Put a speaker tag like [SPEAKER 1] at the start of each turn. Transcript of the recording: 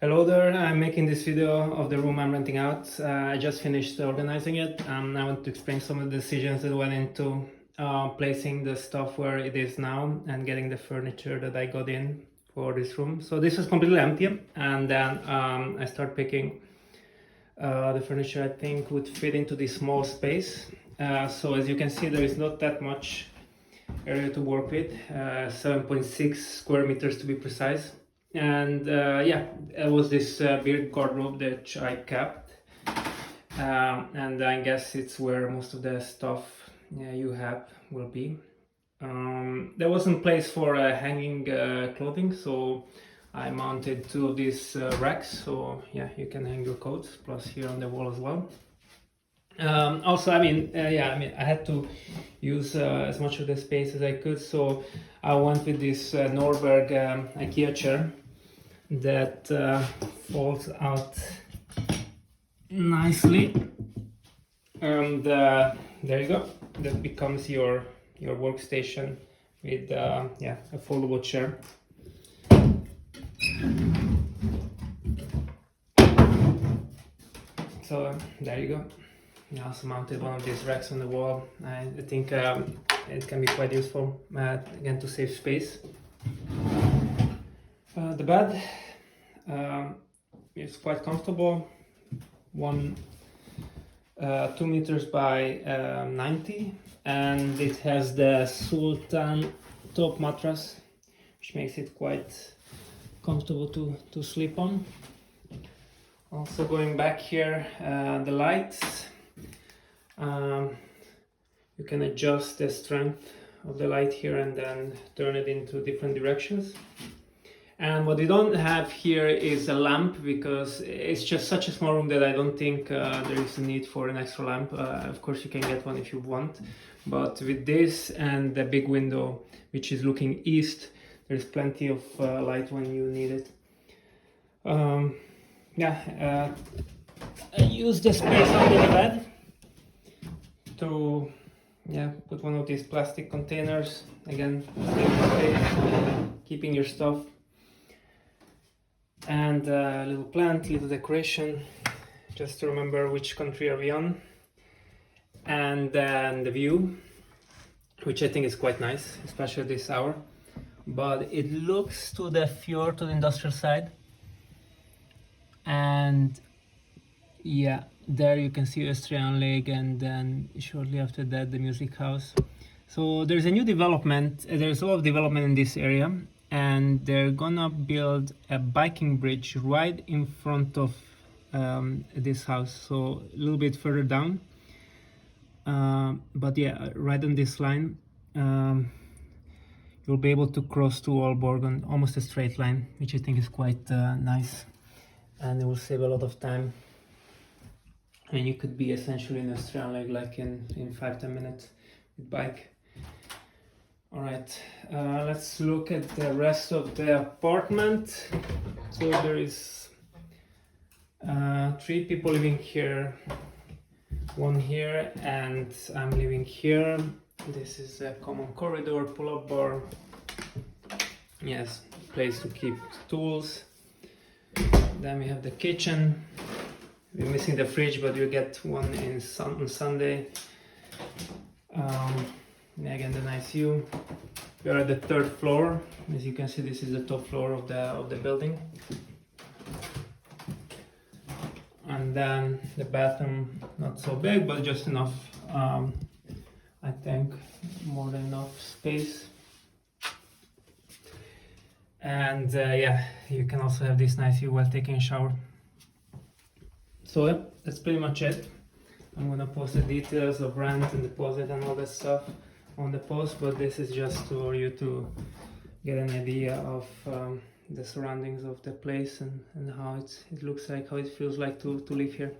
[SPEAKER 1] Hello there, I'm making this video of the room I'm renting out. I just finished organizing it. I want to explain some of the decisions that went into placing the stuff where it is now and getting the furniture that I got in for this room. So this was completely empty, and then I started picking the furniture I think would fit into this small space. So as you can see, there is not that much area to work with, 7.6 square meters to be precise. And yeah, it was this big wardrobe that I kept, and I guess it's where most of the stuff you have will be. There wasn't place for hanging clothing, so I mounted two of these racks, so yeah, you can hang your coats, plus here on the wall as well. Also, I had to use as much of the space as I could, so I went with this Norberg IKEA chair that folds out nicely, and there you go. That becomes your workstation with a foldable chair. So there you go. I also mounted one of these racks on the wall. I think it can be quite useful, again, to save space. The bed is quite comfortable, 2 meters by 90, and it has the Sultan top mattress, which makes it quite comfortable to sleep on. Also, going back here, the lights. You can adjust the strength of the light here and then turn it into different directions. And what we don't have here is a lamp, because it's just such a small room that I don't think there is a need for an extra lamp. Of course you can get one if you want, but with this and the big window which is looking east, there's plenty of light when you need it. I use the space under the bed to put one of these plastic containers, again, keeping your stuff, and a little plant, little decoration, just to remember which country are we on, and then the view, which I think is quite nice, especially this hour, but it looks to the fjord, to the industrial side, and yeah, there you can see Austrian Lake, and then shortly after that the music house. So there's a new development, there's a lot of development in this area, and they're gonna build a biking bridge right in front of this house, so a little bit further down, but yeah, right on this line you'll be able to cross to Aalborg on almost a straight line, which I think is quite nice, and it will save a lot of time. And you could be essentially in Austrian Lake like in 5-10 minutes with bike. Alright, let's look at the rest of the apartment. So there is 3 people living here, 1 here, and I'm living here. This is a common corridor, pull-up bar. Yes, place to keep tools. Then we have the kitchen. We're missing the fridge, but you get one on Sunday. Again, the nice view. We are at the 3rd floor. As you can see, this is the top floor of the building. And then the bathroom, not so big, but just enough. I think more than enough space. And yeah, you can also have this nice view while taking a shower. So yeah, that's pretty much it. I'm gonna post the details of rent and deposit and all that stuff on the post, but this is just for you to get an idea of the surroundings of the place and how it looks like, how it feels like to live here.